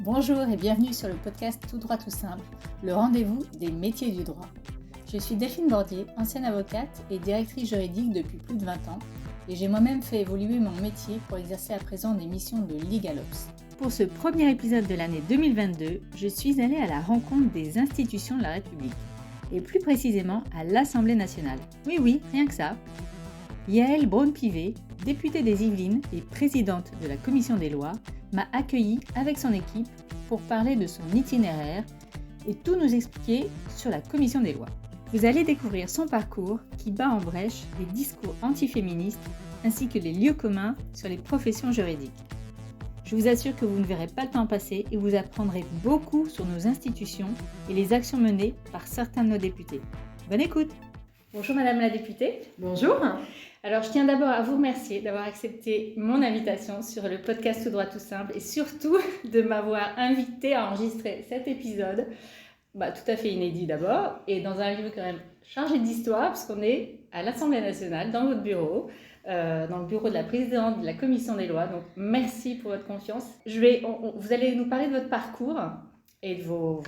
Bonjour et bienvenue sur le podcast Tout droit tout simple, le rendez-vous des métiers du droit. Je suis Delphine Bordier, ancienne avocate et directrice juridique depuis plus de 20 ans et j'ai moi-même fait évoluer mon métier pour exercer à présent des missions de LegalOps. Pour ce premier épisode de l'année 2022, je suis allée à la rencontre des institutions de la République et plus précisément à l'Assemblée nationale. Oui, rien que ça. Yaël Braun-Pivet, députée des Yvelines et présidente de la commission des lois, m'a accueillie avec son équipe pour parler de son itinéraire et tout nous expliquer sur la commission des lois. Vous allez découvrir son parcours qui bat en brèche les discours antiféministes ainsi que les lieux communs sur les professions juridiques. Je vous assure que vous ne verrez pas le temps passer et vous apprendrez beaucoup sur nos institutions et les actions menées par certains de nos députés. Bonne écoute! Bonjour Madame la députée. Bonjour. Alors, je tiens d'abord à vous remercier d'avoir accepté mon invitation sur le podcast Tout droit tout simple et surtout de m'avoir invité à enregistrer cet épisode, tout à fait inédit d'abord, et dans un lieu quand même chargé d'histoire, puisqu'on est à l'Assemblée nationale, dans votre bureau, dans le bureau de la présidente de la commission des lois. Donc, merci pour votre confiance. Vous allez nous parler de votre parcours et de vos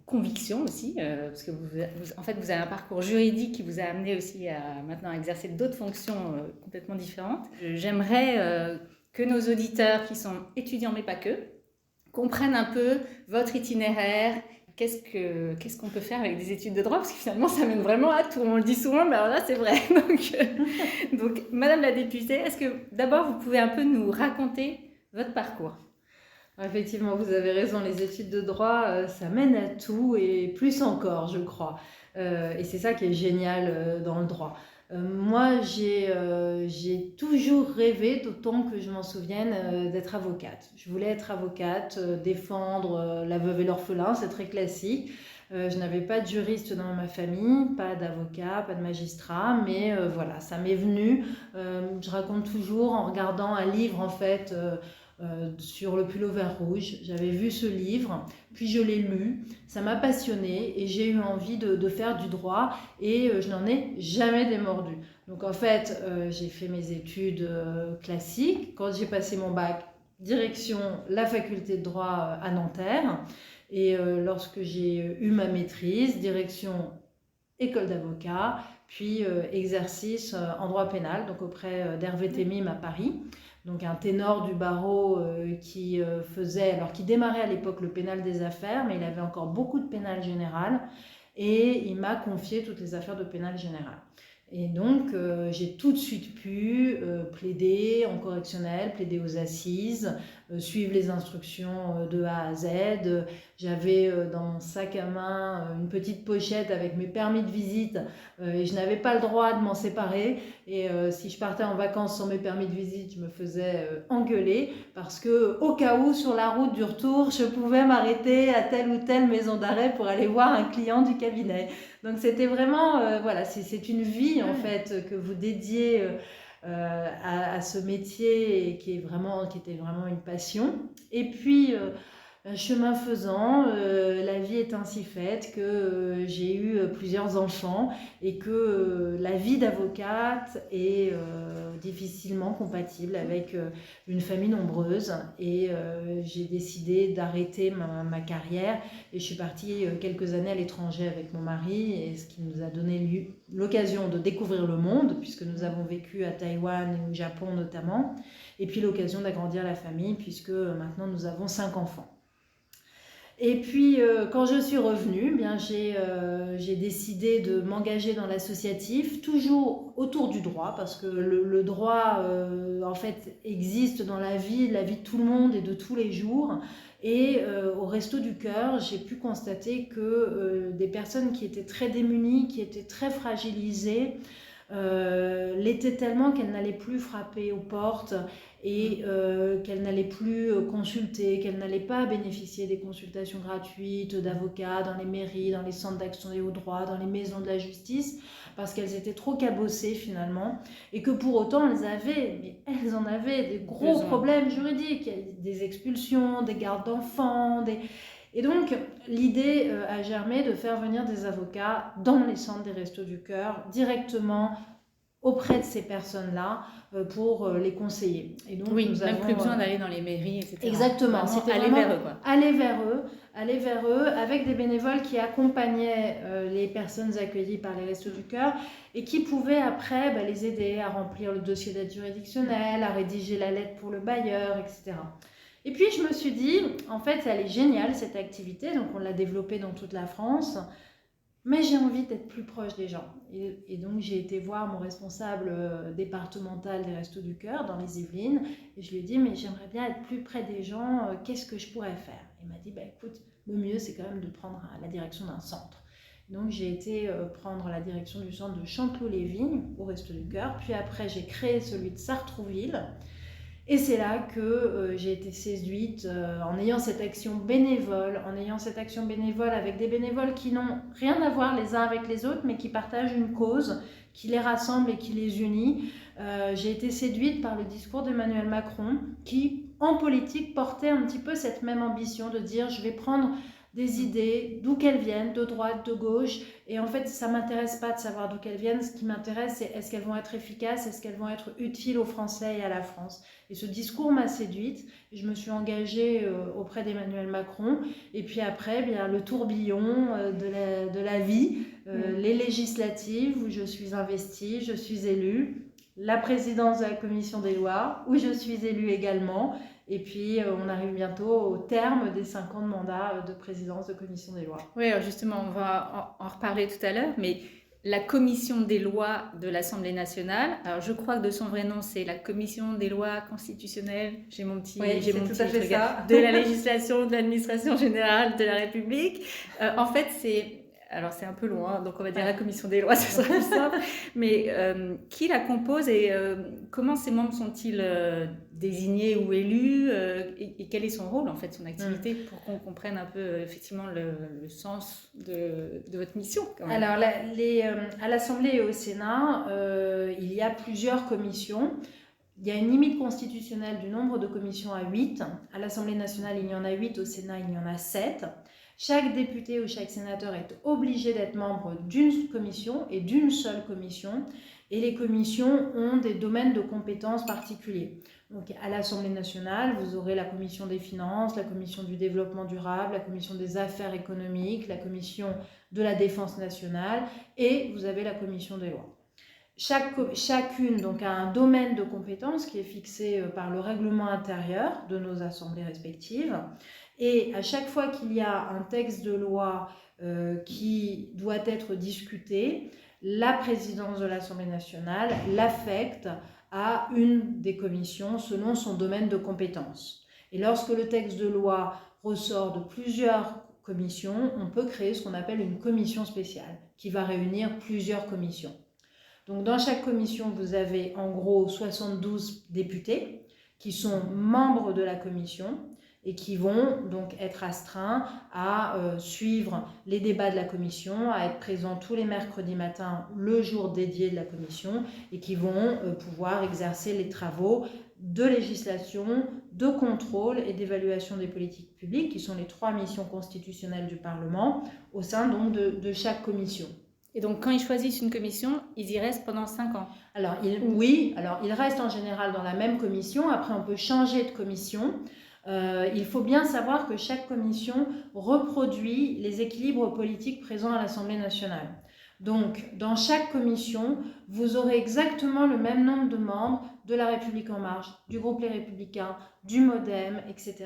convictions aussi, parce que vous avez un parcours juridique qui vous a amené aussi à maintenant exercer d'autres fonctions complètement différentes. J'aimerais que nos auditeurs qui sont étudiants, mais pas que, comprennent un peu votre itinéraire. Qu'est-ce qu'on peut faire avec des études de droit? Parce que finalement, ça mène vraiment à tout. On le dit souvent, mais alors là, c'est vrai. Donc, Madame la députée, est-ce que d'abord, vous pouvez un peu nous raconter votre parcours? Effectivement, vous avez raison, les études de droit, ça mène à tout et plus encore, je crois. Et c'est ça qui est génial dans le droit. Moi, j'ai toujours rêvé, d'autant que je m'en souvienne, d'être avocate. Je voulais être avocate, défendre la veuve et l'orphelin, c'est très classique. Je n'avais pas de juriste dans ma famille, pas d'avocat, pas de magistrat, mais voilà, ça m'est venu. Je raconte toujours en regardant un livre, en fait, sur le pull-over rouge. J'avais vu ce livre, puis je l'ai lu, ça m'a passionnée et j'ai eu envie de faire du droit et je n'en ai jamais démordu. Donc en fait, j'ai fait mes études classiques. Quand j'ai passé mon bac, direction la faculté de droit à Nanterre, et lorsque j'ai eu ma maîtrise, direction école d'avocat, puis exercice en droit pénal, donc auprès d'Hervé Temim à Paris. Donc un ténor du barreau qui démarrait à l'époque le pénal des affaires, mais il avait encore beaucoup de pénal général, et il m'a confié toutes les affaires de pénal général. Et donc j'ai tout de suite pu plaider en correctionnel, plaider aux assises, suivre les instructions de A à Z. J'avais dans mon sac à main une petite pochette avec mes permis de visite et je n'avais pas le droit de m'en séparer. Et si je partais en vacances sans mes permis de visite, je me faisais engueuler parce que au cas où sur la route du retour, je pouvais m'arrêter à telle ou telle maison d'arrêt pour aller voir un client du cabinet. Donc c'était vraiment, c'est une vie en fait que vous dédiez à ce métier qui était vraiment une passion. Et puis chemin faisant, la vie est ainsi faite que j'ai eu plusieurs enfants et que la vie d'avocate est difficilement compatible avec une famille nombreuse. Et j'ai décidé d'arrêter ma carrière et je suis partie quelques années à l'étranger avec mon mari, et ce qui nous a donné l'occasion de découvrir le monde, puisque nous avons vécu à Taïwan et au Japon notamment, et puis l'occasion d'agrandir la famille, puisque maintenant nous avons 5 enfants. Et puis, quand je suis revenue, j'ai décidé de m'engager dans l'associatif, toujours autour du droit, parce que le droit, en fait, existe dans la vie de tout le monde et de tous les jours. Et au Resto du Cœur, j'ai pu constater que des personnes qui étaient très démunies, qui étaient très fragilisées, l'étaient tellement qu'elles n'allaient plus frapper aux portes et qu'elles n'allaient plus consulter, qu'elles n'allaient pas bénéficier des consultations gratuites d'avocats dans les mairies, dans les centres d'action et au droit, dans les maisons de la justice, parce qu'elles étaient trop cabossées finalement, et que pour autant elles en avaient des gros problèmes juridiques, des expulsions, des gardes d'enfants, Et donc, l'idée a germé de faire venir des avocats dans les centres des Restos du Cœur, directement auprès de ces personnes-là pour les conseiller. Et donc, oui, même plus besoin d'aller dans les mairies, etc. Exactement. C'était aller vers eux, quoi. Aller vers eux avec des bénévoles qui accompagnaient les personnes accueillies par les Restos du Cœur et qui pouvaient après les aider à remplir le dossier d'aide juridictionnelle, à rédiger la lettre pour le bailleur, etc. Et puis je me suis dit, en fait, elle est géniale cette activité, donc on l'a développée dans toute la France. Mais j'ai envie d'être plus proche des gens. Et donc, j'ai été voir mon responsable départemental des Restos du Cœur dans les Yvelines. Et je lui ai dit, mais j'aimerais bien être plus près des gens. Qu'est-ce que je pourrais faire? Il m'a dit, écoute, le mieux, c'est quand même de prendre la direction d'un centre. Donc, j'ai été prendre la direction du centre de Chanteloup-les-Vignes au Restos du Cœur. Puis après, j'ai créé celui de Sartrouville. Et c'est là que j'ai été séduite en ayant cette action bénévole, avec des bénévoles qui n'ont rien à voir les uns avec les autres, mais qui partagent une cause, qui les rassemble et qui les unit. J'ai été séduite par le discours d'Emmanuel Macron, qui, en politique, portait un petit peu cette même ambition de dire « je vais prendre des idées, d'où qu'elles viennent, de droite, de gauche. Et en fait, ça ne m'intéresse pas de savoir d'où qu'elles viennent. Ce qui m'intéresse, c'est est-ce qu'elles vont être efficaces, est-ce qu'elles vont être utiles aux Français et à la France. Et ce discours m'a séduite. Je me suis engagée auprès d'Emmanuel Macron. Et puis après, le tourbillon de la vie, les législatives où je suis investie, je suis élue. La présidence de la commission des lois, où je suis élue également. Et puis, on arrive bientôt au terme des 5 ans de mandat de présidence de commission des lois. Oui, alors justement, on va en reparler tout à l'heure, mais la commission des lois de l'Assemblée nationale, alors je crois que de son vrai nom, c'est la commission des lois constitutionnelles, j'ai mon petit truc, de la législation, de l'administration générale de la République. En fait, c'est un peu loin, donc on va dire la commission des lois, ce sera plus simple. Mais qui la compose et comment ses membres sont-ils désignés ou élus et quel est son rôle, en fait, son activité, pour qu'on comprenne un peu effectivement le sens de votre mission, quand même. Alors, à l'Assemblée et au Sénat, il y a plusieurs commissions. Il y a une limite constitutionnelle du nombre de commissions à 8. À l'Assemblée nationale, il y en a 8. Au Sénat, il y en a 7. Chaque député ou chaque sénateur est obligé d'être membre d'une commission et d'une seule commission. Et les commissions ont des domaines de compétences particuliers. Donc, à l'Assemblée nationale, vous aurez la commission des finances, la commission du développement durable, la commission des affaires économiques, la commission de la défense nationale et vous avez la commission des lois. Chacune donc, a un domaine de compétences qui est fixé par le règlement intérieur de nos assemblées respectives. Et à chaque fois qu'il y a un texte de loi qui doit être discuté, la présidence de l'Assemblée nationale l'affecte à une des commissions selon son domaine de compétences. Et lorsque le texte de loi ressort de plusieurs commissions, on peut créer ce qu'on appelle une commission spéciale qui va réunir plusieurs commissions. Donc dans chaque commission, vous avez en gros 72 députés qui sont membres de la commission et qui vont donc être astreints à suivre les débats de la commission, à être présents tous les mercredis matins, le jour dédié de la commission, et qui vont pouvoir exercer les travaux de législation, de contrôle et d'évaluation des politiques publiques, qui sont les 3 missions constitutionnelles du Parlement, au sein donc de chaque commission. Et donc, quand ils choisissent une commission, ils y restent pendant 5 ans. Alors, ils restent en général dans la même commission. Après, on peut changer de commission. Il faut bien savoir que chaque commission reproduit les équilibres politiques présents à l'Assemblée nationale. Donc, dans chaque commission, vous aurez exactement le même nombre de membres de La République En Marche, du groupe Les Républicains, du MoDem, etc.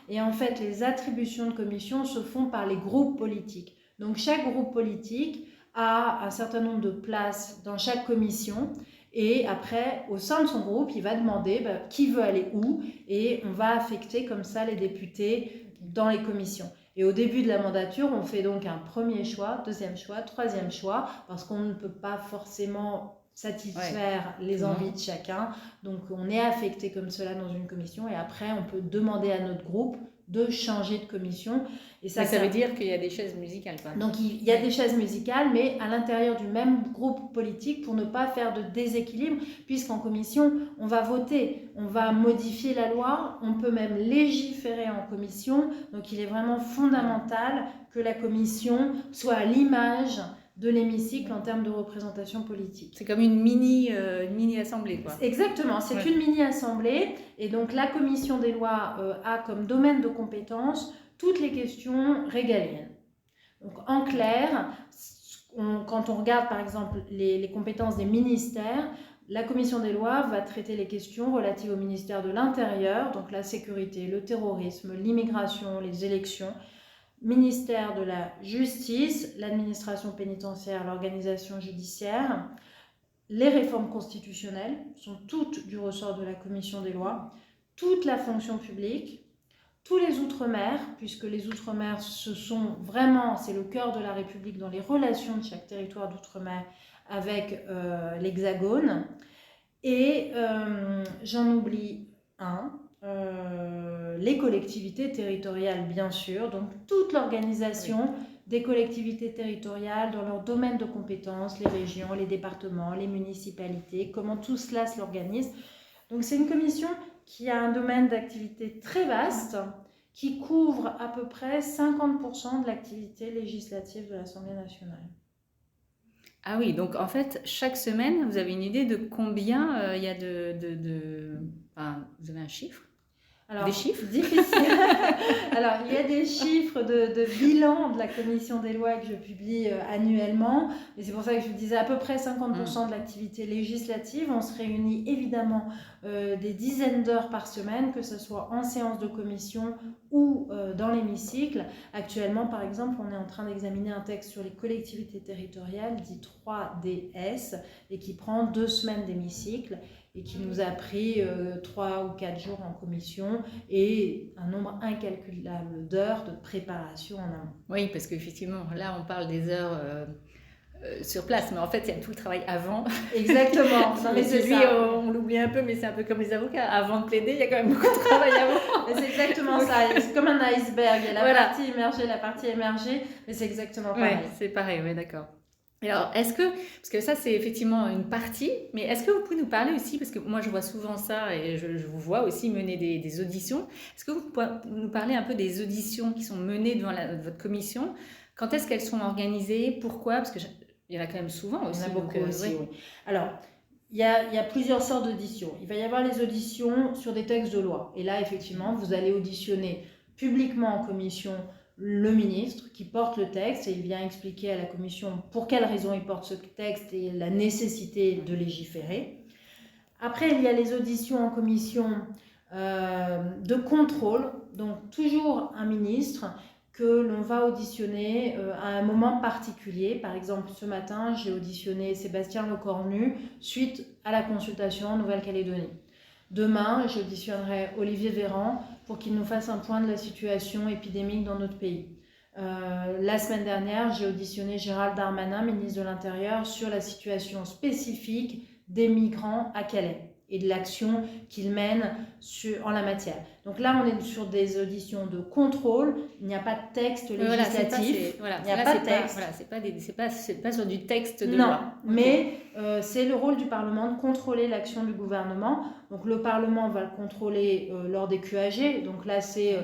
Et en fait, les attributions de commission se font par les groupes politiques. Donc, chaque groupe politique a un certain nombre de places dans chaque commission. Et après, au sein de son groupe, il va demander qui veut aller où et on va affecter comme ça les députés dans les commissions. Et au début de la mandature, on fait donc un premier choix, deuxième choix, troisième choix, parce qu'on ne peut pas forcément satisfaire les envies de chacun. Donc on est affecté comme cela dans une commission et après on peut demander à notre groupe de changer de commission. Et ça veut dire qu'il y a des chaises musicales. Donc il y a des chaises musicales, mais à l'intérieur du même groupe politique pour ne pas faire de déséquilibre, puisqu'en commission, on va voter, on va modifier la loi, on peut même légiférer en commission. Donc il est vraiment fondamental que la commission soit à l'image de l'hémicycle en termes de représentation politique. C'est comme une mini-assemblée, quoi. Exactement, c'est une mini-assemblée. Et donc la commission des lois a comme domaine de compétence toutes les questions régaliennes. Donc en clair, quand on regarde par exemple les compétences des ministères, la commission des lois va traiter les questions relatives au ministère de l'Intérieur, donc la sécurité, le terrorisme, l'immigration, les élections, ministère de la Justice, l'administration pénitentiaire, l'organisation judiciaire, les réformes constitutionnelles sont toutes du ressort de la commission des lois, toute la fonction publique, tous les outre-mer, puisque les outre-mer, c'est le cœur de la République dans les relations de chaque territoire d'outre-mer avec l'Hexagone. Et j'en oublie un, les collectivités territoriales, bien sûr, donc toute l'organisation des collectivités territoriales dans leur domaine de compétences, les régions, les départements, les municipalités, comment tout cela s'organise. Donc c'est une commission qui a un domaine d'activité très vaste, qui couvre à peu près 50% de l'activité législative de l'Assemblée nationale. Ah oui, donc en fait, chaque semaine, vous avez une idée de combien il y a Enfin, vous avez un chiffre? Alors, des chiffres difficile. Alors, il y a des chiffres de bilan de la commission des lois que je publie annuellement. Et c'est pour ça que je vous disais à peu près 50% de l'activité législative. On se réunit évidemment des dizaines d'heures par semaine, que ce soit en séance de commission ou dans l'hémicycle. Actuellement, par exemple, on est en train d'examiner un texte sur les collectivités territoriales, dit 3DS, et qui prend 2 semaines d'hémicycle, et qui nous a pris 3 ou 4 jours en commission et un nombre incalculable d'heures de préparation en amont. Oui, parce qu'effectivement, là, on parle des heures sur place, mais en fait, il y a tout le travail avant. Exactement. Non, mais c'est ça. On l'oublie un peu, mais c'est un peu comme les avocats. Avant de plaider, il y a quand même beaucoup de travail avant. C'est exactement ça. C'est comme un iceberg. Il y a la partie immergée, la partie émergée, mais c'est exactement pareil. Oui, c'est pareil, oui, d'accord. Alors, parce que ça, c'est effectivement une partie, mais est-ce que vous pouvez nous parler aussi, parce que moi, je vois souvent ça et je vous vois aussi mener des auditions. Est-ce que vous pouvez nous parler un peu des auditions qui sont menées devant votre commission? Quand est-ce qu'elles sont organisées? Pourquoi? Parce qu'il y en a quand même souvent aussi. Il y en a beaucoup aussi, oui. Alors, il y a plusieurs sortes d'auditions. Il va y avoir les auditions sur des textes de loi. Et là, effectivement, vous allez auditionner publiquement en commission le ministre qui porte le texte et il vient expliquer à la commission pour quelles raisons il porte ce texte et la nécessité de légiférer. Après, il y a les auditions en commission de contrôle, donc toujours un ministre que l'on va auditionner à un moment particulier. Par exemple, ce matin, j'ai auditionné Sébastien Lecornu suite à la consultation en Nouvelle-Calédonie. Demain, j'auditionnerai Olivier Véran pour qu'il nous fasse un point de la situation épidémique dans notre pays. La semaine dernière, j'ai auditionné Gérald Darmanin, ministre de l'Intérieur, sur la situation spécifique des migrants à Calais et de l'action qu'il mène en la matière. Donc là, on est sur des auditions de contrôle, il n'y a pas de texte législatif, il n'y a pas de texte. C'est pas sur du texte de loi. Non, mais c'est le rôle du Parlement de contrôler l'action du gouvernement. Donc le Parlement va le contrôler lors des QAG, donc là c'est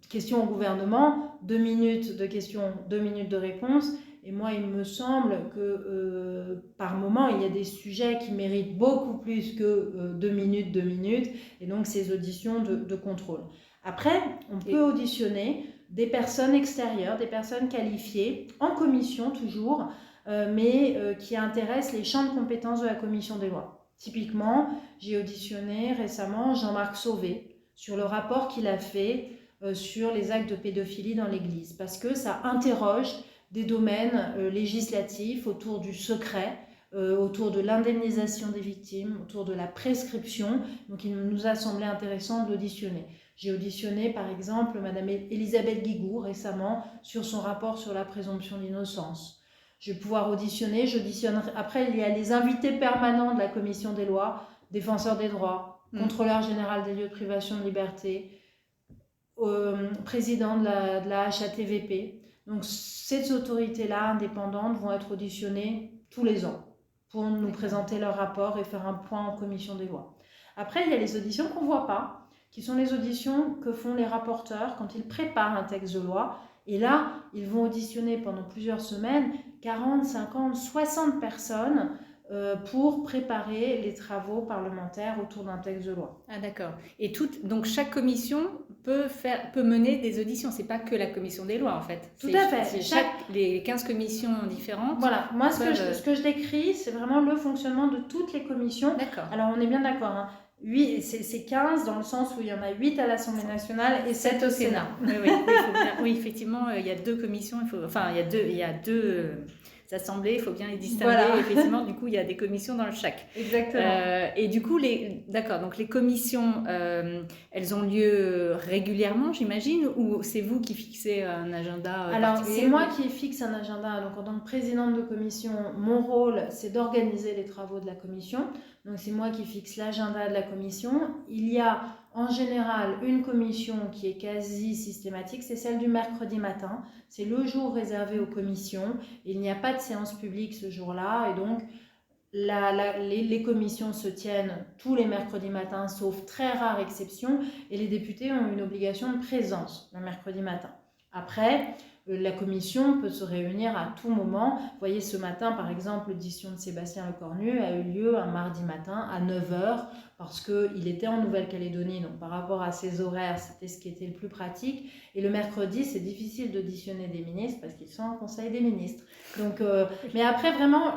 question au gouvernement, 2 minutes de questions, 2 minutes de réponse. Et moi, il me semble que par moment, il y a des sujets qui méritent beaucoup plus que 2 minutes. Et donc, ces auditions de contrôle. Après, on peut auditionner des personnes extérieures, des personnes qualifiées, en commission toujours, mais qui intéressent les champs de compétences de la commission des lois. Typiquement, j'ai auditionné récemment Jean-Marc Sauvé sur le rapport qu'il a fait sur les actes de pédophilie dans l'Église, parce que ça interroge des domaines législatifs autour du secret, autour de l'indemnisation des victimes, autour de la prescription. Donc il nous a semblé intéressant de l'auditionner. J'ai auditionné par exemple Madame Elisabeth Guigou récemment sur son rapport sur la présomption d'innocence. Je vais pouvoir auditionner, j'auditionnerai. Après, il y a les invités permanents de la commission des lois, défenseur des droits, contrôleur général des lieux de privation de liberté, président de la HATVP. Donc ces autorités-là indépendantes vont être auditionnées tous les ans pour nous présenter leur rapport et faire un point en commission des lois. Après, il y a les auditions qu'on ne voit pas, qui sont les auditions que font les rapporteurs quand ils préparent un texte de loi Et là, ils vont auditionner pendant plusieurs semaines 40, 50, 60 personnes pour préparer les travaux parlementaires autour d'un texte de loi. Ah d'accord. Et donc chaque commission peut mener des auditions. C'est pas que la commission des lois en fait. Tout à fait. Les 15 commissions différentes. Voilà. Moi, ce que je décris, c'est vraiment le fonctionnement de toutes les commissions. D'accord. Alors, on est bien d'accord. Hein. 8, c'est 15 dans le sens où il y en a 8 à l'Assemblée nationale et 7 au Sénat. Oui, effectivement, il y a deux commissions. Il y a deux assemblées, il faut bien les distinguer. Voilà. Effectivement, du coup, il y a des commissions dans chaque. Exactement. Et du coup, donc les commissions, elles ont lieu régulièrement, j'imagine, ou c'est vous qui fixez un agenda Alors, c'est moi qui fixe un agenda. Donc, en tant que présidente de commission, mon rôle, c'est d'organiser les travaux de la commission. Donc, c'est moi qui fixe l'agenda de la commission. Il y a en général une commission qui est quasi systématique, c'est celle du mercredi matin. C'est le jour réservé aux commissions. Il n'y a pas de séance publique ce jour-là. Et donc, les commissions se tiennent tous les mercredis matins, sauf très rare exception. Et les députés ont une obligation de présence le mercredi matin. Après, la commission peut se réunir à tout moment. Vous voyez, ce matin, par exemple, l'audition de Sébastien Lecornu a eu lieu un mardi matin à 9h parce qu'il était en Nouvelle-Calédonie. Donc, par rapport à ses horaires, c'était ce qui était le plus pratique. Et le mercredi, c'est difficile d'auditionner des ministres parce qu'ils sont en conseil des ministres. Donc, mais après, vraiment,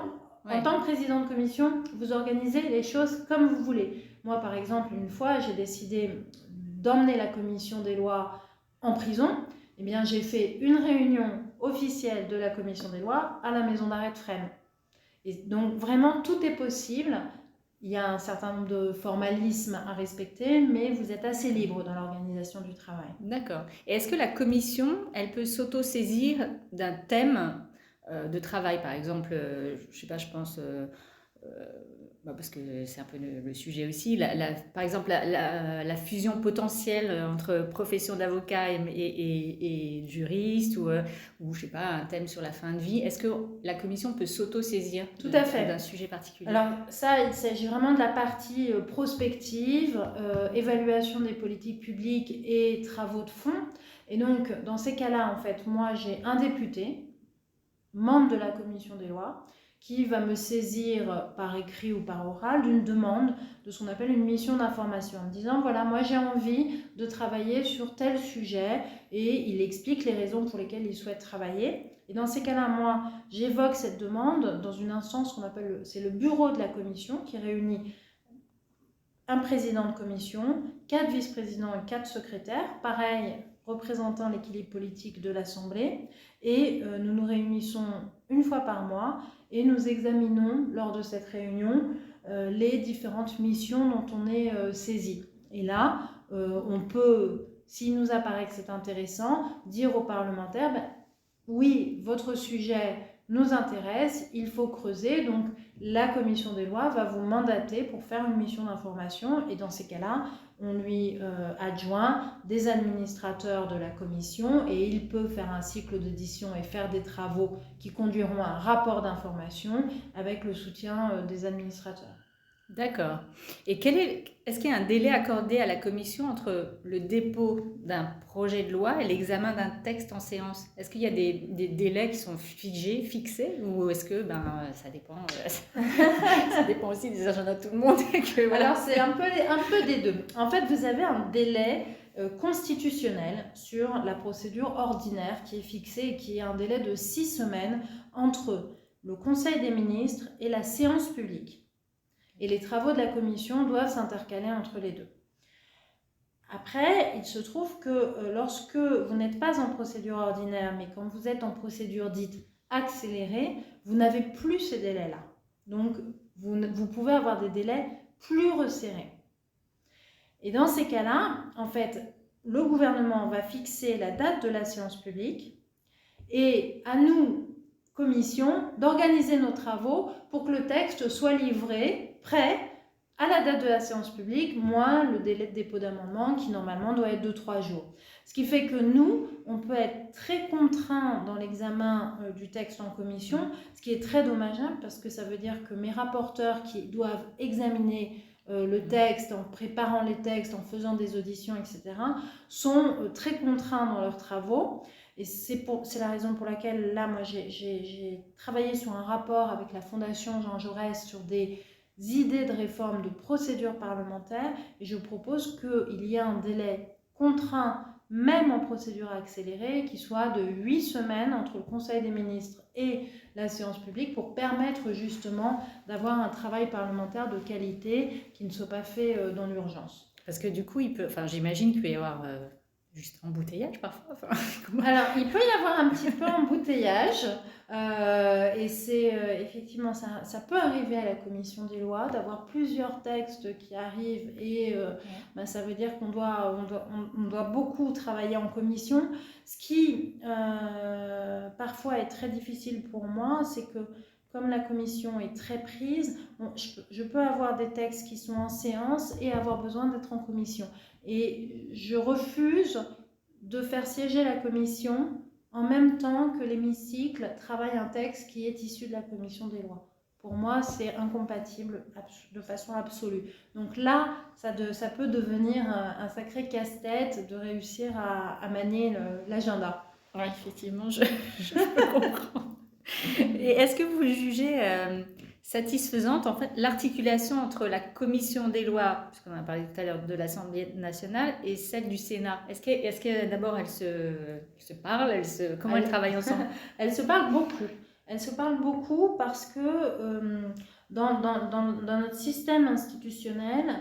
en tant que président de commission, vous organisez les choses comme vous voulez. Moi, par exemple, une fois, j'ai décidé d'emmener la commission des lois en prison. Eh bien, j'ai fait une réunion officielle de la commission des lois à la maison d'arrêt de Fresnes. Et donc, vraiment, tout est possible. Il y a un certain nombre de formalismes à respecter, mais vous êtes assez libre dans l'organisation du travail. D'accord. Et est-ce que la commission, elle peut s'auto-saisir d'un thème de travail, par exemple, je ne sais pas, je pense... parce que c'est un peu le sujet aussi, par exemple la fusion potentielle entre profession d'avocat et juriste ou je sais pas, un thème sur la fin de vie. Est-ce que la commission peut s'auto-saisir d'un sujet particulier? Alors ça, il s'agit vraiment de la partie prospective, évaluation des politiques publiques et travaux de fond. Et donc dans ces cas-là, en fait, moi j'ai un député, membre de la commission des lois, qui va me saisir par écrit ou par oral d'une demande de ce qu'on appelle une mission d'information, en me disant voilà, moi j'ai envie de travailler sur tel sujet, et il explique les raisons pour lesquelles il souhaite travailler. Et dans ces cas-là, moi j'évoque cette demande dans une instance qu'on appelle, c'est le bureau de la commission, qui réunit un président de commission, 4 vice-présidents et 4 secrétaires, pareil, représentant l'équilibre politique de l'Assemblée, et nous nous réunissons une fois par mois et nous examinons lors de cette réunion les différentes missions dont on est saisi. Et là, on peut, s'il nous apparaît que c'est intéressant, dire aux parlementaires oui, votre sujet nous intéresse, il faut creuser, donc la commission des lois va vous mandater pour faire une mission d'information, et dans ces cas-là, on lui adjoint des administrateurs de la commission et il peut faire un cycle d'audition et faire des travaux qui conduiront à un rapport d'information avec le soutien des administrateurs. D'accord. Et est-ce qu'il y a un délai accordé à la commission entre le dépôt d'un projet de loi et l'examen d'un texte en séance? Est-ce qu'il y a des délais qui sont fixés, ou est-ce que ça dépend ça dépend aussi des agendas de tout le monde voilà. Alors c'est un peu des deux. En fait, vous avez un délai constitutionnel sur la procédure ordinaire qui est fixé et qui est un délai de 6 semaines entre le Conseil des ministres et la séance publique. Et les travaux de la commission doivent s'intercaler entre les deux. Après, il se trouve que lorsque vous n'êtes pas en procédure ordinaire, mais quand vous êtes en procédure dite accélérée, vous n'avez plus ces délais-là. Donc, vous pouvez avoir des délais plus resserrés. Et dans ces cas-là, en fait, le gouvernement va fixer la date de la séance publique et à nous, commission, d'organiser nos travaux pour que le texte soit livré, prêt, à la date de la séance publique, moins le délai de dépôt d'amendement qui normalement doit être de 3 jours. Ce qui fait que nous, on peut être très contraints dans l'examen du texte en commission, ce qui est très dommageable parce que ça veut dire que mes rapporteurs qui doivent examiner le texte, en préparant les textes, en faisant des auditions, etc., sont très contraints dans leurs travaux. Et c'est la raison pour laquelle, là, moi, j'ai travaillé sur un rapport avec la Fondation Jean Jaurès sur des idées de réforme de procédure parlementaire, et je propose qu'il y ait un délai contraint, même en procédure accélérée, qui soit de 8 semaines entre le Conseil des ministres et la séance publique pour permettre justement d'avoir un travail parlementaire de qualité qui ne soit pas fait dans l'urgence. Parce que du coup, j'imagine qu'il peut y avoir juste embouteillage parfois. Alors, il peut y avoir un petit peu embouteillage, et c'est effectivement, ça peut arriver à la commission des lois d'avoir plusieurs textes qui arrivent, et ça veut dire qu'on doit beaucoup travailler en commission. Ce qui parfois est très difficile pour moi, c'est que comme la commission est très prise, je peux avoir des textes qui sont en séance et avoir besoin d'être en commission. Et je refuse de faire siéger la commission en même temps que l'hémicycle travaille un texte qui est issu de la commission des lois. Pour moi, c'est incompatible de façon absolue. Donc là, ça peut devenir un sacré casse-tête de réussir à manier l'agenda. Oui, effectivement, je peux comprendre. Et est-ce que vous jugez satisfaisante en fait l'articulation entre la commission des lois, puisqu'on a parlé tout à l'heure de l'Assemblée nationale, et celle du Sénat? Est-ce que d'abord elles se parlent, comment elles travaillent ensemble? Elles se parlent beaucoup. Elles se parlent beaucoup parce que dans notre système institutionnel,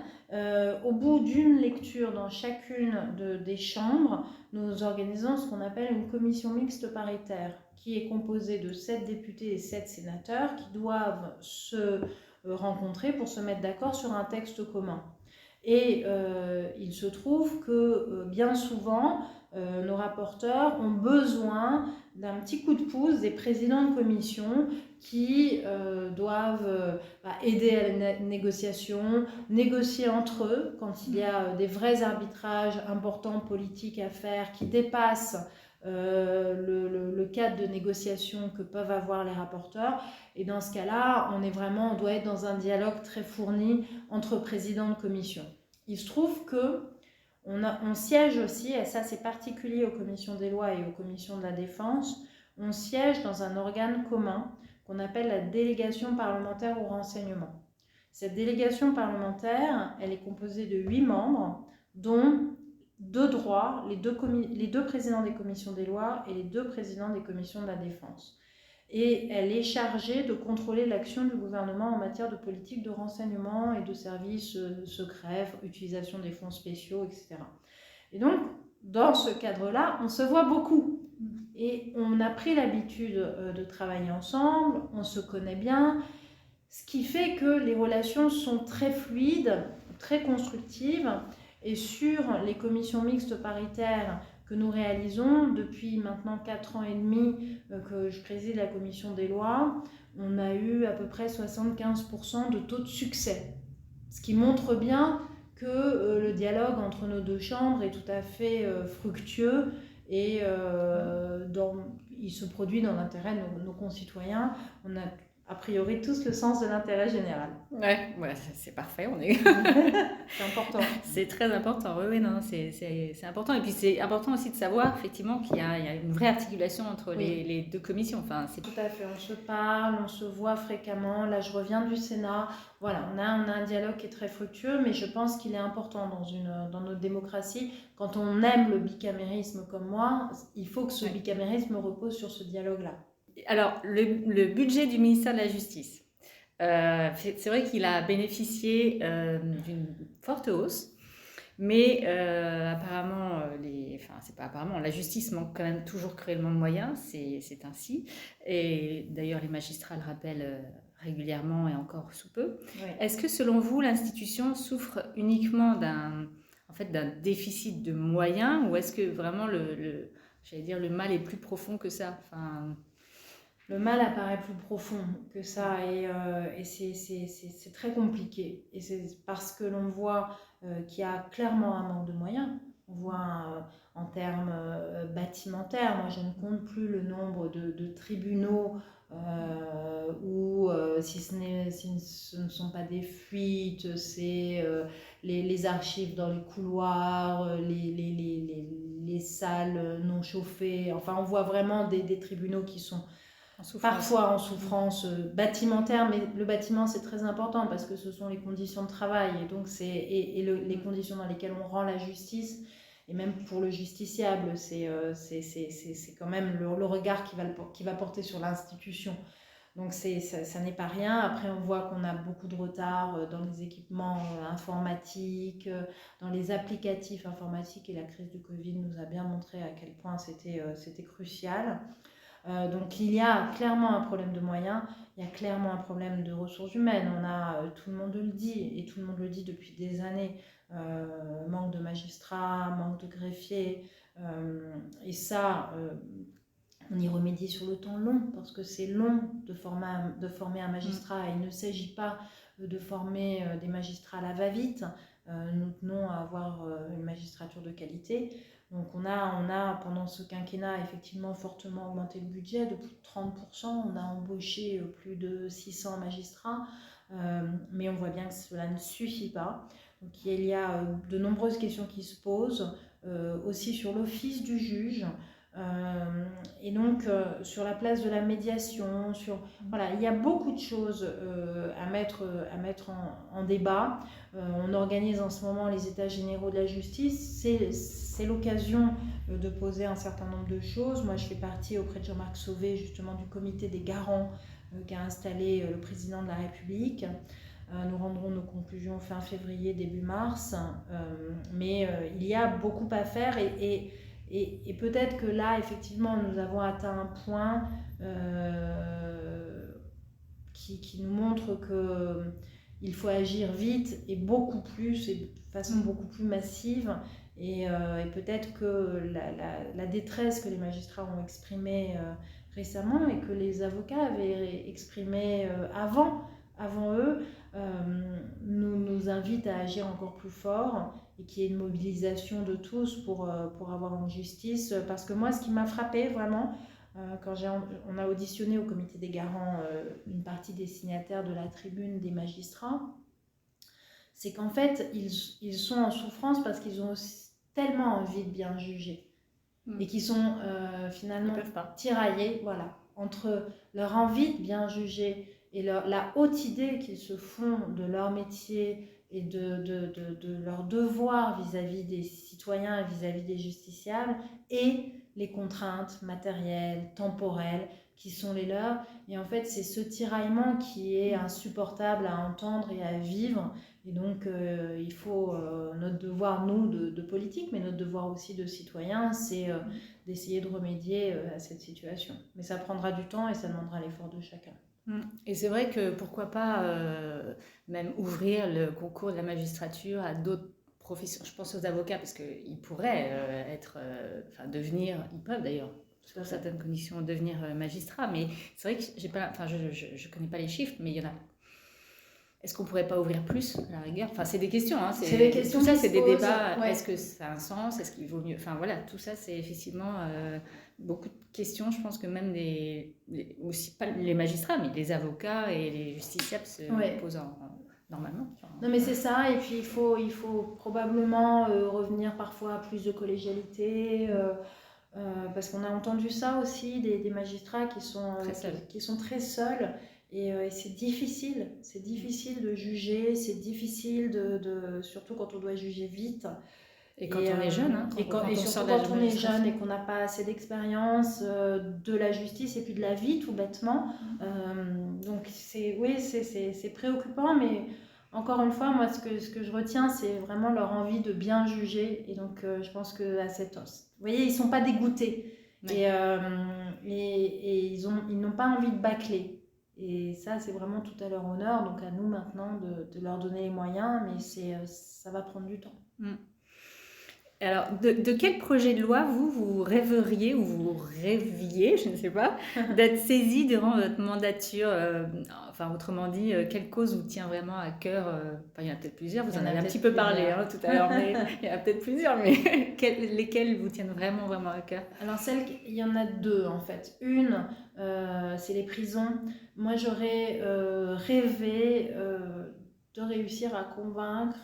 au bout d'une lecture dans chacune des chambres, nous organisons ce qu'on appelle une commission mixte paritaire, qui est composée de 7 députés et 7 sénateurs qui doivent se rencontrer pour se mettre d'accord sur un texte commun. Et il se trouve que bien souvent, nos rapporteurs ont besoin d'un petit coup de pouce des présidents de commission qui doivent aider à la négociation, négocier entre eux quand il y a des vrais arbitrages importants politiques à faire qui dépassent le cadre de négociation que peuvent avoir les rapporteurs. Et dans ce cas-là, on doit être dans un dialogue très fourni entre présidents de commission. Il se trouve que on siège aussi, et ça c'est particulier aux commissions des lois et aux commissions de la défense, on siège dans un organe commun qu'on appelle la délégation parlementaire au renseignement. Cette délégation parlementaire, elle est composée de 8 membres, dont 2 droits, les deux présidents des commissions des lois et les 2 présidents des commissions de la défense. Et elle est chargée de contrôler l'action du gouvernement en matière de politique de renseignement et de services secrets, utilisation des fonds spéciaux, etc. Et donc, dans ce cadre-là, on se voit beaucoup. Et on a pris l'habitude de travailler ensemble, on se connaît bien, ce qui fait que les relations sont très fluides, très constructives. Et sur les commissions mixtes paritaires que nous réalisons depuis maintenant 4 ans et demi que je préside la commission des lois, on a eu à peu près 75% de taux de succès. Ce qui montre bien que le dialogue entre nos 2 chambres est tout à fait fructueux et il se produit dans l'intérêt de nos concitoyens. On a a priori tous le sens de l'intérêt général. Ouais, c'est parfait. C'est important. C'est très important. Oui, non, c'est important. Et puis c'est important aussi de savoir effectivement qu'il y a une vraie articulation entre les 2 commissions. Enfin, c'est tout à fait. On se parle, on se voit fréquemment. Là, je reviens du Sénat. Voilà, on a un dialogue qui est très fructueux, mais je pense qu'il est important dans notre démocratie. Quand on aime le bicamérisme comme moi, il faut que ce bicamérisme repose sur ce dialogue-là. Alors, le budget du ministère de la Justice, c'est vrai qu'il a bénéficié d'une forte hausse, mais apparemment, c'est pas apparemment, la justice manque quand même toujours cruellement de moyens, c'est ainsi. Et d'ailleurs, les magistrats le rappellent régulièrement et encore sous peu. Oui. Est-ce que selon vous, l'institution souffre uniquement d'un déficit de moyens, ou est-ce que vraiment le mal est plus profond que ça? Le mal apparaît plus profond que ça, et c'est très compliqué. Et c'est parce que l'on voit qu'il y a clairement un manque de moyens. On voit en termes bâtimentaires, moi je ne compte plus le nombre de tribunaux ou si ce ne sont pas des fuites, c'est les archives dans les couloirs, les salles non chauffées. Enfin, on voit vraiment des tribunaux qui sont parfois en souffrance bâtimentaire, mais le bâtiment c'est très important parce que ce sont les conditions de travail et donc les conditions dans lesquelles on rend la justice. Et même pour le justiciable, c'est quand même le regard qui va porter sur l'institution. Donc ça n'est pas rien. Après, on voit qu'on a beaucoup de retard dans les équipements informatiques, dans les applicatifs informatiques, et la crise du Covid nous a bien montré à quel point c'était crucial. Donc il y a clairement un problème de moyens, il y a clairement un problème de ressources humaines. Tout le monde le dit, et tout le monde le dit depuis des années, manque de magistrats, manque de greffiers, et ça, on y remédie sur le temps long, parce que c'est long de former un magistrat, et il ne s'agit pas de former des magistrats à la va-vite. Nous tenons à avoir une magistrature de qualité. Donc on a pendant ce quinquennat effectivement fortement augmenté le budget de plus de 30%, on a embauché plus de 600 magistrats, mais on voit bien que cela ne suffit pas. Donc il y a de nombreuses questions qui se posent, aussi sur l'office du juge, et donc sur la place de la médiation, voilà, il y a beaucoup de choses à mettre en débat. On organise en ce moment les états généraux de la justice, c'est l'occasion de poser un certain nombre de choses. Moi je fais partie auprès de Jean-Marc Sauvé justement du comité des garants qu'a installé le président de la République. Nous rendrons nos conclusions fin février, début mars, mais il y a beaucoup à faire, et peut-être que là, effectivement, nous avons atteint un point qui nous montre qu'il faut agir vite et beaucoup plus, et de façon beaucoup plus massive. Et peut-être que la détresse que les magistrats ont exprimée récemment, et que les avocats avaient exprimée avant eux, nous invite à agir encore plus fort, et qu'il y ait une mobilisation de tous pour avoir une justice. Parce que moi, ce qui m'a frappé vraiment, quand on a auditionné au comité des garants une partie des signataires de la tribune des magistrats, c'est qu'en fait, ils sont en souffrance parce qu'ils ont aussi tellement envie de bien juger, et qui sont finalement tiraillés, voilà, entre leur envie de bien juger et la haute idée qu'ils se font de leur métier et de leur devoir vis-à-vis des citoyens et vis-à-vis des justiciables, et les contraintes matérielles, temporelles qui sont les leurs. Et en fait, c'est ce tiraillement qui est insupportable à entendre et à vivre. Et donc, il faut, notre devoir, nous, de politique, mais notre devoir aussi de citoyens, c'est d'essayer de remédier à cette situation. Mais ça prendra du temps et ça demandera l'effort de chacun. Et c'est vrai que pourquoi pas même ouvrir le concours de la magistrature à d'autres professions. Je pense aux avocats parce qu'ils pourraient devenir, ils peuvent d'ailleurs, sous certaines conditions, devenir magistrats. Mais c'est vrai que je connais pas les chiffres, mais il y en a. Est-ce qu'on pourrait pas ouvrir plus à la rigueur? Enfin, c'est des questions. Hein, c'est des questions. Tout ça, c'est des débats. Ouais. Est-ce que ça a un sens? Est-ce qu'il vaut mieux? Enfin voilà, tout ça, c'est effectivement beaucoup de questions. Je pense que même aussi pas les magistrats, mais les avocats et les justiciables se posent normalement. Non, mais c'est ça. Et puis il faut probablement revenir parfois à plus de collégialité. Parce qu'on a entendu ça aussi des magistrats qui sont très seuls. Et c'est difficile de juger, c'est difficile surtout quand on doit juger vite. Et quand on est jeune, hein, et surtout quand on est jeune et qu'on n'a pas assez d'expérience de la justice et puis de la vie tout bêtement. Donc c'est préoccupant, mais encore une fois, moi ce que je retiens, c'est vraiment leur envie de bien juger. Et donc je pense que vous voyez, ils sont pas dégoûtés, et ils n'ont pas envie de bâcler. Et ça, c'est vraiment tout à leur honneur. Donc à nous maintenant de leur donner les moyens, mais ça va prendre du temps. Alors, de quel projet de loi vous rêveriez ou vous rêviez, je ne sais pas, d'être saisi durant votre mandature enfin, autrement dit, quelle cause vous tient vraiment à cœur enfin, il y en a peut-être plusieurs, vous en avez un petit peu parlé tout à l'heure, mais il y en a peut-être plusieurs, mais lesquelles vous tiennent vraiment, vraiment à cœur? Alors, il y en a deux en fait. Une, c'est les prisons. Moi, j'aurais rêvé de réussir à convaincre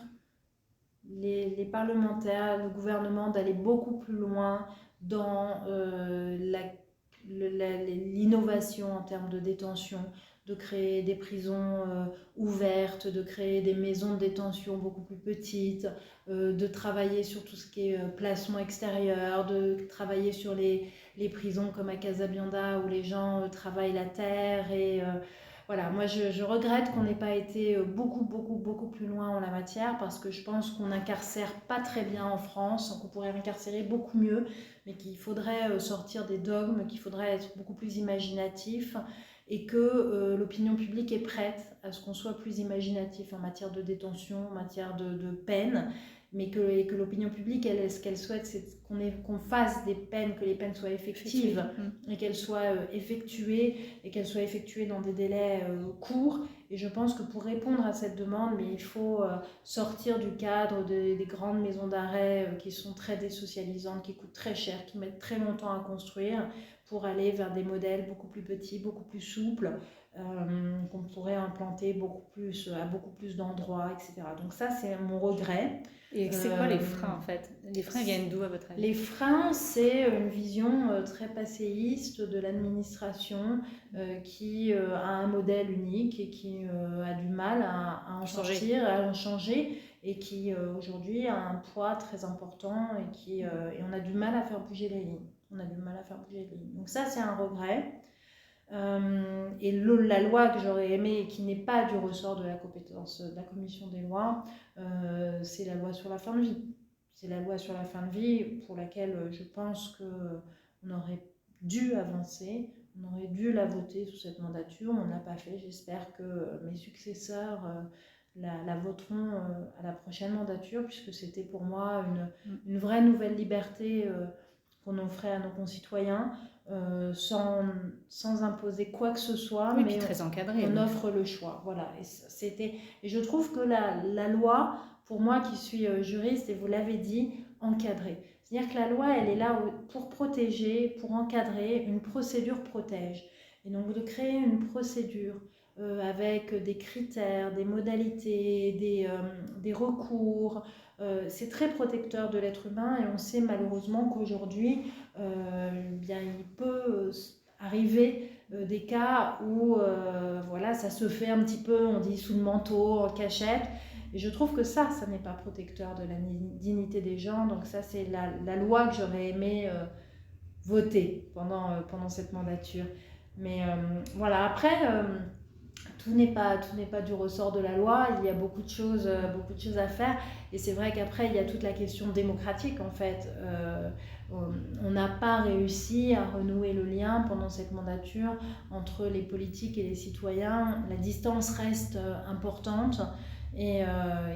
les parlementaires, le gouvernement d'aller beaucoup plus loin dans l'innovation en termes de détention, de créer des prisons ouvertes, de créer des maisons de détention beaucoup plus petites, de travailler sur tout ce qui est placement extérieur, de travailler sur les prisons comme à Casabianda où les gens travaillent la terre et voilà, moi je regrette qu'on n'ait pas été beaucoup plus loin en la matière parce que je pense qu'on n'incarcère pas très bien en France, qu'on pourrait incarcérer beaucoup mieux, mais qu'il faudrait sortir des dogmes, qu'il faudrait être beaucoup plus imaginatif et que l'opinion publique est prête à ce qu'on soit plus imaginatif en matière de détention, en matière de peine, mais que l'opinion publique, ce qu'elle souhaite, c'est qu'on fasse des peines, que les peines soient effectives et qu'elles soient effectuées et qu'elles soient effectuées dans des délais courts. Et je pense que pour répondre à cette demande, mais il faut sortir du cadre des grandes maisons d'arrêt qui sont très désocialisantes, qui coûtent très cher, qui mettent très longtemps à construire, pour aller vers des modèles beaucoup plus petits, beaucoup plus souples, qu'on pourrait implanter à beaucoup plus d'endroits, etc. Donc ça, c'est mon regret. Et c'est quoi les freins en fait? Les freins viennent d'où à votre avis? Les freins, c'est une vision très passéiste de l'administration qui a un modèle unique et qui a du mal à en sortir, à en changer et qui aujourd'hui a un poids très important et on a du mal à faire bouger les lignes. Donc ça, c'est un regret. Et la loi que j'aurais aimée et qui n'est pas du ressort de la compétence de la commission des lois, c'est la loi sur la fin de vie. C'est la loi sur la fin de vie pour laquelle je pense qu'on aurait dû avancer, on aurait dû la voter sous cette mandature, on ne l'a pas fait. J'espère que mes successeurs la voteront à la prochaine mandature, puisque c'était pour moi une vraie nouvelle liberté qu'on offrait à nos concitoyens. Sans imposer quoi que ce soit, oui, mais très encadré, on offre le choix. Voilà. Et je trouve que la loi, pour moi qui suis juriste, et vous l'avez dit, encadrée. C'est-à-dire que la loi, elle est là pour protéger, pour encadrer, une procédure protège. Et donc de créer une procédure avec des critères, des modalités, des recours, c'est très protecteur de l'être humain et on sait malheureusement qu'aujourd'hui, bien, il peut arriver des cas où voilà, ça se fait un petit peu, on dit sous le manteau, en cachette. Et je trouve que ça n'est pas protecteur de la dignité des gens. Donc ça, c'est la loi que j'aurais aimé voter pendant cette mandature. Mais voilà, après... tout n'est pas du ressort de la loi, il y a beaucoup de choses à faire et c'est vrai qu'après il y a toute la question démocratique en fait. On n'a pas réussi à renouer le lien pendant cette mandature entre les politiques et les citoyens. La distance reste importante et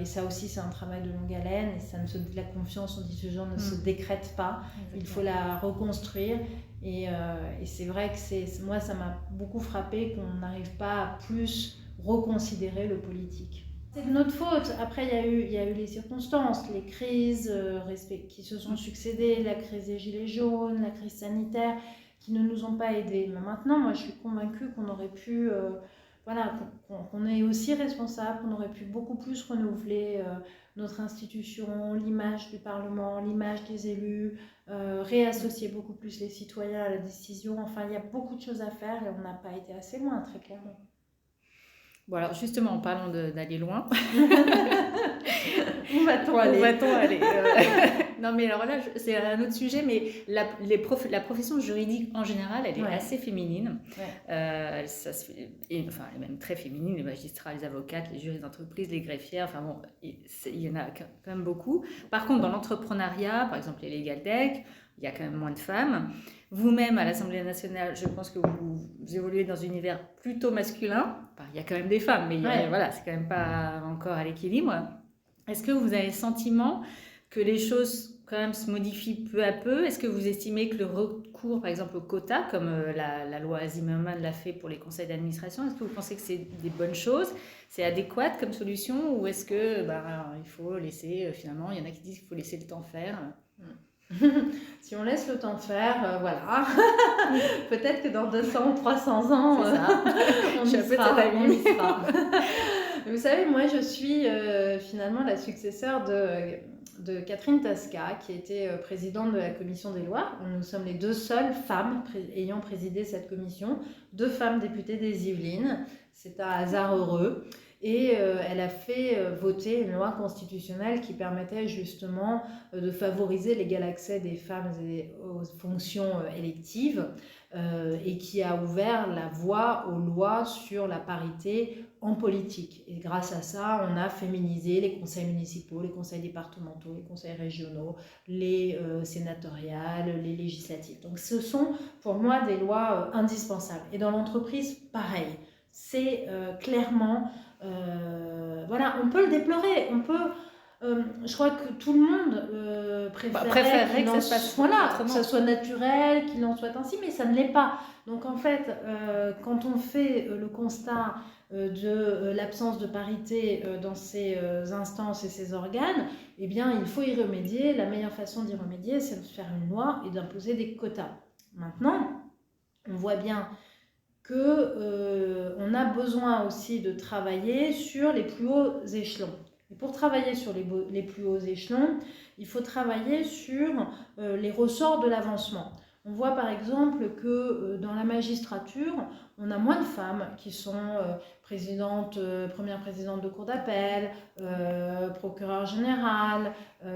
ça aussi c'est un travail de longue haleine et la confiance, on dit toujours, ne se décrète pas. Exactement. Il faut la reconstruire. Et c'est vrai que moi, ça m'a beaucoup frappé qu'on n'arrive pas à plus reconsidérer le politique. C'est de notre faute. Après, il y a eu les circonstances, les crises qui se sont succédées, la crise des Gilets jaunes, la crise sanitaire, qui ne nous ont pas aidés. Mais maintenant, moi, je suis convaincue qu'on aurait pu... voilà, qu'on est aussi responsable, qu'on aurait pu beaucoup plus renouveler notre institution, l'image du Parlement, l'image des élus, réassocier beaucoup plus les citoyens à la décision. Enfin, il y a beaucoup de choses à faire et on n'a pas été assez loin, très clairement. Bon, alors justement, en parlant d'aller loin, où va-t-on aller Non, mais alors là, c'est un autre sujet, mais la profession juridique en général, elle est assez féminine. Ouais. Ça se fait, elle est même très féminine, les magistrats, les avocates, les juristes d'entreprise, les greffières, enfin bon, il y en a quand même beaucoup. Par contre, dans l'entrepreneuriat, par exemple les Legal Tech, il y a quand même moins de femmes. Vous-même, à l'Assemblée nationale, je pense que vous évoluez dans un univers plutôt masculin. Enfin, il y a quand même des femmes, mais voilà, c'est quand même pas encore à l'équilibre. Est-ce que vous avez le sentiment que les choses quand même se modifie peu à peu. Est-ce que vous estimez que le recours, par exemple, au quota, comme la loi Zimmermann l'a fait pour les conseils d'administration, est-ce que vous pensez que c'est des bonnes choses? C'est adéquat comme solution ou est-ce que il faut laisser, finalement, il y en a qui disent qu'il faut laisser le temps faire? Si on laisse le temps faire, voilà. Peut-être que dans 200 ou 300 ans, C'est ça. on Je suis y un peu de sera. cet avis. On y sera. Vous savez, moi, je suis finalement la successeur de Catherine Tasca, qui était présidente de la commission des lois. Nous sommes les 2 seules femmes ayant présidé cette commission, 2 femmes députées des Yvelines. C'est un hasard heureux. Et elle a fait voter une loi constitutionnelle qui permettait justement de favoriser l'égal accès des femmes aux fonctions électives et qui a ouvert la voie aux lois sur la parité en politique. Et grâce à ça, on a féminisé les conseils municipaux, les conseils départementaux, les conseils régionaux, les sénatoriales, les législatives. Donc ce sont pour moi des lois indispensables. Et dans l'entreprise, pareil. C'est clairement... voilà, on peut le déplorer, je crois que tout le monde préférerait que ça se passe que ça soit naturel, qu'il en soit ainsi, mais ça ne l'est pas. Donc en fait, quand on fait le constat de l'absence de parité dans ces instances et ces organes, eh bien il faut y remédier. La meilleure façon d'y remédier, c'est de faire une loi et d'imposer des quotas. Maintenant, on voit bien qu'on a besoin aussi de travailler sur les plus hauts échelons. Et pour travailler sur les plus hauts échelons, il faut travailler sur les ressorts de l'avancement. On voit par exemple que dans la magistrature, on a moins de femmes qui sont première présidente de cour d'appel, procureure générale,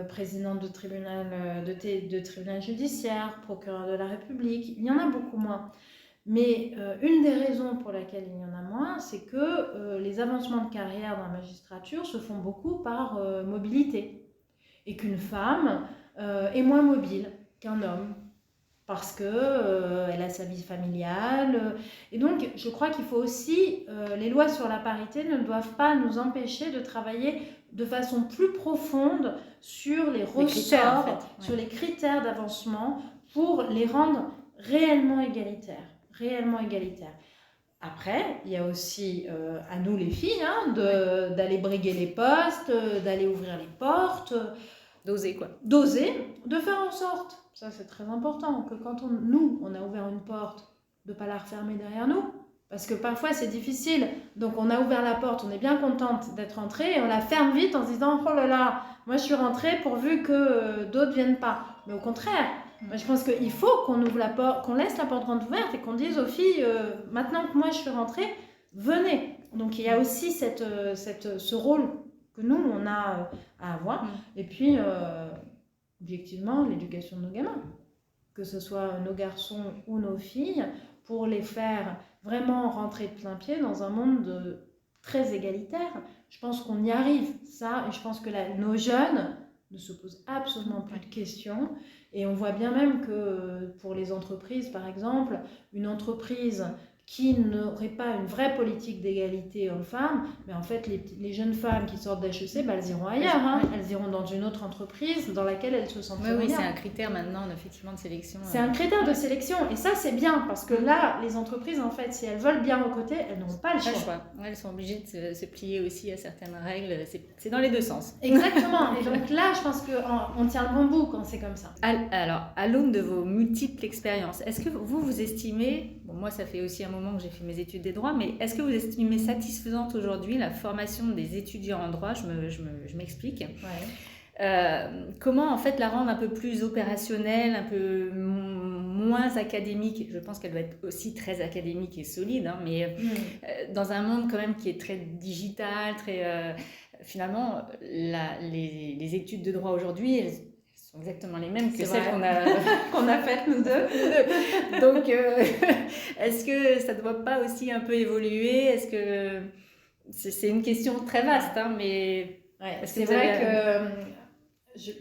présidente de tribunal judiciaire, procureur de la République. Il y en a beaucoup moins. Mais une des raisons pour laquelle il y en a moins, c'est que les avancements de carrière dans la magistrature se font beaucoup par mobilité. Et qu'une femme est moins mobile qu'un homme, parce qu'elle a sa vie familiale. Et donc, je crois qu'il faut aussi, les lois sur la parité ne doivent pas nous empêcher de travailler de façon plus profonde sur les ressorts, critères, en fait. sur les critères d'avancement pour les rendre réellement égalitaires. Après, il y a aussi à nous les filles d'aller briguer les postes, d'aller ouvrir les portes. D'oser quoi. D'oser, de faire en sorte, ça c'est très important, que quand on a ouvert une porte, de ne pas la refermer derrière nous. Parce que parfois c'est difficile, donc on a ouvert la porte, on est bien contente d'être rentrée et on la ferme vite en se disant oh là là, moi je suis rentrée pourvu que d'autres viennent pas. Mais au contraire, moi, je pense qu'il faut qu'on ouvre la porte, qu'on laisse la porte grande ouverte et qu'on dise aux filles maintenant que moi je suis rentrée, venez. Donc il y a aussi ce rôle que nous on a à avoir. Et puis objectivement l'éducation de nos gamins, que ce soit nos garçons ou nos filles, pour les faire vraiment rentrer de plein pied dans un monde très égalitaire. Je pense qu'on y arrive, ça, et je pense que nos jeunes ne se posent absolument plus de questions. Et on voit bien même que pour les entreprises, par exemple, une entreprise qui n'aurait pas une vraie politique d'égalité hommes-femmes, mais en fait, les jeunes femmes qui sortent d'HEC, elles iront ailleurs. Elles iront dans une autre entreprise dans laquelle elles se sentent bien. Oui, c'est un critère maintenant, effectivement, de sélection. C'est un critère de sélection. Et ça, c'est bien, parce que là, les entreprises, en fait, si elles veulent bien recruter, elles n'ont pas le choix. Elles sont obligées de se plier aussi à certaines règles. C'est dans les deux sens. Exactement. Et donc là, je pense qu'on tient le bon bout quand c'est comme ça. Alors, à l'aune de vos multiples expériences, est-ce que vous estimez, moi ça fait aussi un moment que j'ai fait mes études des droits, mais est-ce que vous estimez satisfaisante aujourd'hui la formation des étudiants en droit? Je m'explique. Comment en fait la rendre un peu plus opérationnelle, un peu moins académique? Je pense qu'elle doit être aussi très académique et solide, mais dans un monde quand même qui est très digital, très finalement les études de droit aujourd'hui, elles sont exactement les mêmes que celles qu'on a faites nous deux. Donc est-ce que ça ne doit pas aussi un peu évoluer? Est-ce que c'est une question très vaste, mais c'est vrai que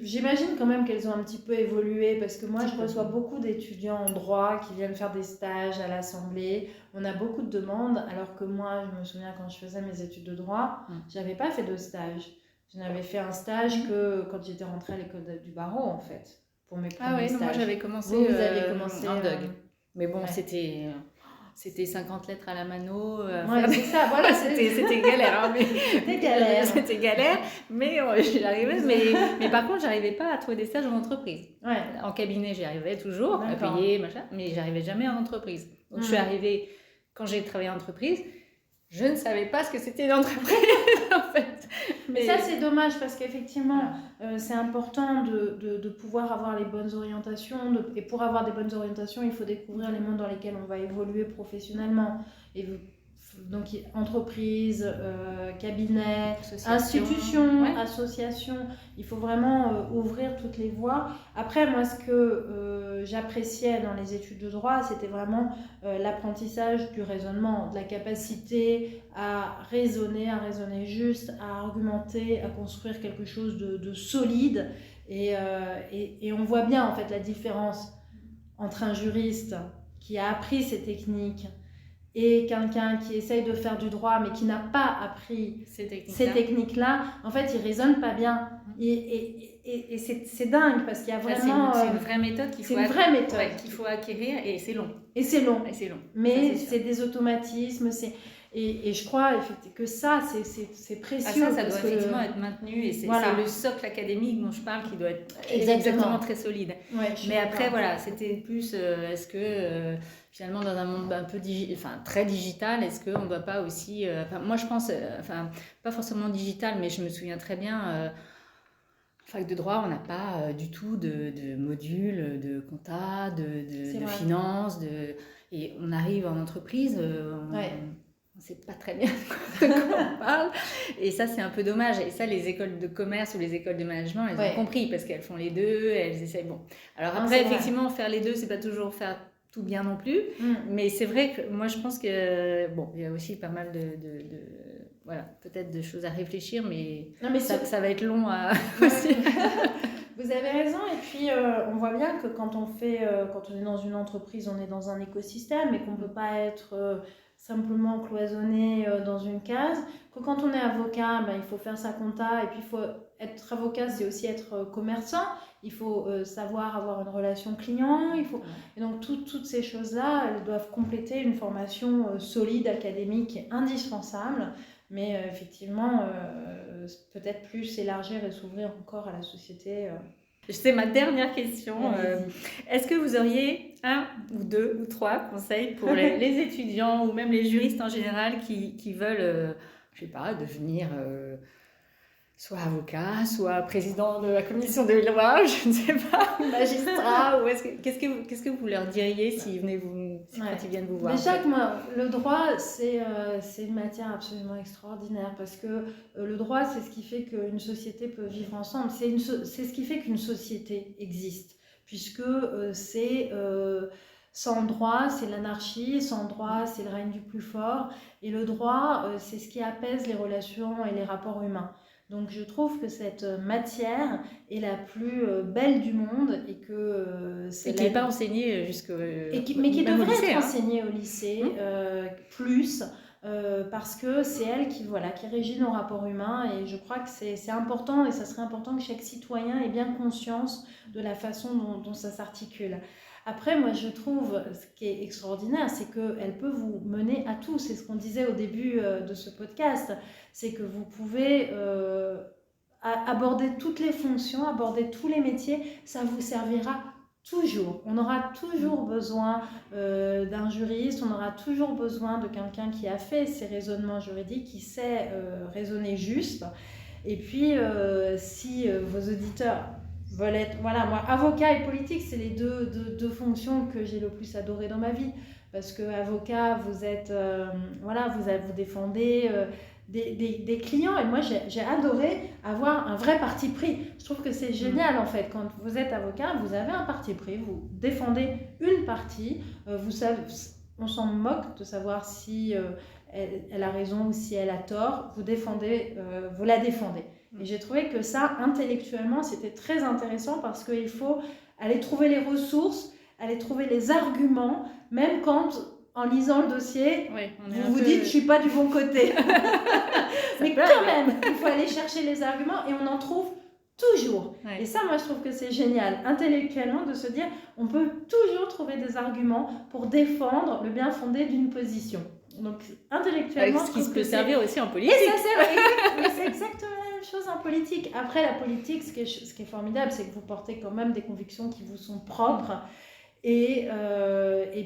j'imagine quand même qu'elles ont un petit peu évolué, parce que moi je reçois beaucoup d'étudiants en droit qui viennent faire des stages à l'Assemblée. On a beaucoup de demandes, alors que moi je me souviens quand je faisais mes études de droit, j'avais pas fait de stage. Je n'avais fait un stage que quand j'étais rentrée à l'école du barreau, en fait, pour mes premiers Ah ouais, non, moi stages. j'avais commencé, Vous avez commencé en DUG. Mais bon, ouais. c'était 50 lettres à la mano. Ouais, c'est ça, voilà. C'était galère. Hein, mais... C'était galère. C'était galère, mais j'arrivais. Mais par contre, j'arrivais pas à trouver des stages en entreprise. Ouais. En cabinet, j'y arrivais toujours, à payer, machin, mais j'arrivais jamais en entreprise. Donc je suis arrivée, quand j'ai travaillé en entreprise, je ne savais pas ce que c'était une entreprise, en fait. Mais ça, c'est dommage parce qu'effectivement, c'est important de pouvoir avoir les bonnes orientations. Et pour avoir des bonnes orientations, il faut découvrir les mondes dans lesquels on va évoluer professionnellement. Et donc, entreprise, cabinet, institution, association. Il faut vraiment ouvrir toutes les voies. Après, moi, ce que j'appréciais dans les études de droit, c'était vraiment l'apprentissage du raisonnement, de la capacité à raisonner juste, à argumenter, à construire quelque chose de solide. Et on voit bien, en fait, la différence entre un juriste qui a appris ces techniques et quelqu'un qui essaye de faire du droit mais qui n'a pas appris ces techniques-là, en fait, il raisonne pas bien. Et c'est dingue parce qu'il y a vraiment... C'est une vraie méthode qu'il faut acquérir et c'est long. Mais c'est des automatismes, et je crois que ça, c'est précieux. Ça doit effectivement être maintenu et c'est le socle académique dont je parle qui doit être exactement très solide. Ouais, mais après, voilà, c'était plus, est-ce que finalement dans un monde un peu très digital, est-ce qu'on ne doit pas aussi... moi, je pense, pas forcément digital, mais je me souviens très bien... fac de droit, on n'a pas du tout de module de compta, de finance, et on arrive en entreprise, on ne sait pas très bien de quoi on parle, et ça c'est un peu dommage. Et ça, les écoles de commerce ou les écoles de management, elles ont compris parce qu'elles font les deux, elles essayent. Bon, alors après, effectivement, faire les deux, c'est pas toujours faire tout bien non plus, mais c'est vrai que moi je pense que il y a aussi pas mal voilà, peut-être de choses à réfléchir, mais ça va être long à aussi. Vous avez raison, et puis on voit bien que quand on est dans une entreprise, on est dans un écosystème et qu'on ne peut pas être simplement cloisonné dans une case. Que quand on est avocat, il faut faire sa compta, et puis il faut être avocat, c'est aussi être commerçant. Il faut savoir avoir une relation client. Et donc toutes ces choses-là, elles doivent compléter une formation solide, académique, indispensable. Mais effectivement, peut-être plus élargir et s'ouvrir encore à la société. C'est ma dernière question. Est-ce que vous auriez 1 ou 2 ou 3 conseils pour les étudiants ou même les juristes en général qui veulent, je sais pas, devenir soit avocat, soit président de la commission des lois, je ne sais pas, magistrat, ou qu'est-ce que vous leur diriez quand ils viennent vous voir? Déjà, le droit, c'est une matière absolument extraordinaire, parce que le droit, c'est ce qui fait qu'une société peut vivre ensemble, c'est ce qui fait qu'une société existe, puisque sans droit, c'est l'anarchie, sans droit, c'est le règne du plus fort, et le droit, c'est ce qui apaise les relations et les rapports humains. Donc je trouve que cette matière est la plus belle du monde, et que qui n'est pas enseignée mais qui devrait être enseignée au lycée plus, parce que c'est elle qui régit nos rapports humains, et je crois que c'est important, et ça serait important que chaque citoyen ait bien conscience de la façon dont ça s'articule. Après, moi, je trouve, ce qui est extraordinaire, c'est qu'elle peut vous mener à tout. C'est ce qu'on disait au début de ce podcast. C'est que vous pouvez aborder toutes les fonctions, aborder tous les métiers. Ça vous servira toujours. On aura toujours besoin d'un juriste. On aura toujours besoin de quelqu'un qui a fait ses raisonnements juridiques, qui sait raisonner juste. Et puis, si vos auditeurs... moi, avocat et politique, c'est les deux fonctions que j'ai le plus adorées dans ma vie, parce que avocat, vous êtes vous défendez des clients, et moi j'ai adoré avoir un vrai parti pris. Je trouve que c'est génial, en fait, quand vous êtes avocat, vous avez un parti pris, vous défendez une partie, vous savez, on s'en moque de savoir si elle a raison ou si elle a tort, vous la défendez. Et j'ai trouvé que ça, intellectuellement, c'était très intéressant, parce qu'il faut aller trouver les ressources, aller trouver les arguments, même quand, en lisant le dossier, vous dites « je ne suis pas du bon côté ». Mais quand même, il faut aller chercher les arguments et on en trouve toujours. Ouais. Et ça, moi, je trouve que c'est génial, intellectuellement, de se dire on peut toujours trouver des arguments pour défendre le bien fondé d'une position. Donc, intellectuellement, Ce qui je trouve peut que servir aussi en Et politique. ça, c'est exactement la même chose en politique. Après, la politique, ce qui est formidable, c'est que vous portez quand même des convictions qui vous sont propres. Et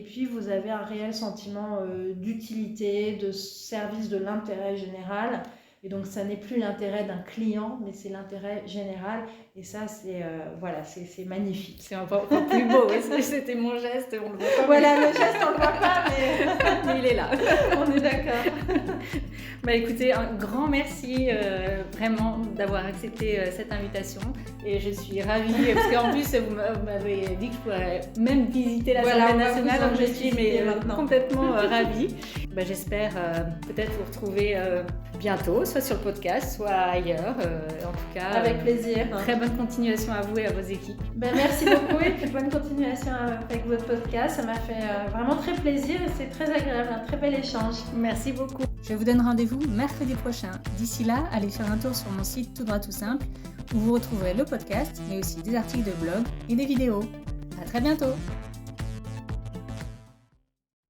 puis, vous avez un réel sentiment d'utilité, de service de l'intérêt général. Et donc, ça n'est plus l'intérêt d'un client, mais c'est l'intérêt général. Et ça, c'est magnifique. C'est encore plus beau. C'était mon geste, on le voit pas. Voilà, le geste, on le voit pas, mais il est là. On est d'accord. Écoutez, un grand merci vraiment d'avoir accepté cette invitation. Et je suis ravie, parce qu'en plus, vous m'avez dit que je pourrais même visiter l'Assemblée nationale. Donc, je suis complètement ravie. J'espère peut-être vous retrouver bientôt, soit sur le podcast, soit ailleurs. En tout cas, avec plaisir. Très bonne continuation à vous et à vos équipes. Merci beaucoup et puis bonne continuation avec votre podcast. Ça m'a fait vraiment très plaisir et c'est très agréable, un très bel échange. Merci beaucoup. Je vous donne rendez-vous mercredi prochain. D'ici là, allez faire un tour sur mon site Tout droit tout simple où vous retrouverez le podcast, mais aussi des articles de blog et des vidéos. À très bientôt.